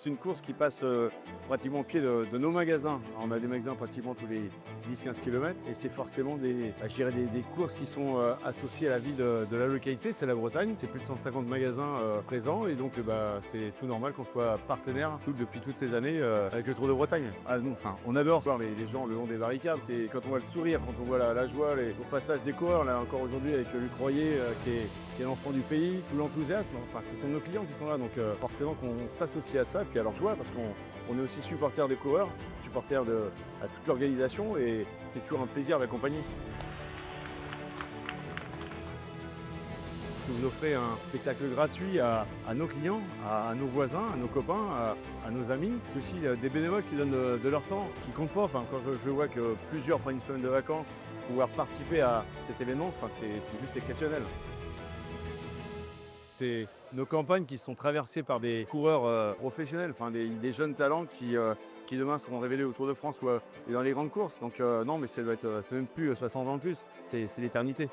c'est une course qui passe pratiquement au pied de nos magasins. Alors, on a des magasins pratiquement tous les 10-15 km et c'est forcément je dirais des courses qui sont associées à la vie de la localité. C'est la Bretagne, c'est plus de 150 magasins présents et donc c'est tout normal qu'on soit partenaire depuis toutes ces années avec le Tour de Bretagne. Ah, non, enfin, on adore voir les gens le long des barricades. Et quand on voit le sourire, quand on voit la joie, au passage des coureurs, là encore aujourd'hui avec Luc Royer qui est l'enfant du pays, tout l'enthousiasme, enfin ce sont nos clients qui sont là, donc forcément qu'on s'associe à ça, et puis à leur joie, parce qu'on est aussi supporters des coureurs, supporters à toute l'organisation, et c'est toujours un plaisir d'accompagner. Vous offrez un spectacle gratuit à nos clients, à nos voisins, à nos copains, à nos amis. C'est aussi des bénévoles qui donnent de leur temps, qui comptent pas. Enfin, quand je vois que plusieurs prennent une semaine de vacances, pouvoir participer à cet événement, enfin, c'est juste exceptionnel. C'est nos campagnes qui sont traversées par des coureurs professionnels, enfin des jeunes talents qui demain seront révélés au Tour de France ou dans les grandes courses. Donc non, mais ça doit être c'est même plus 60 ans de plus, c'est l'éternité.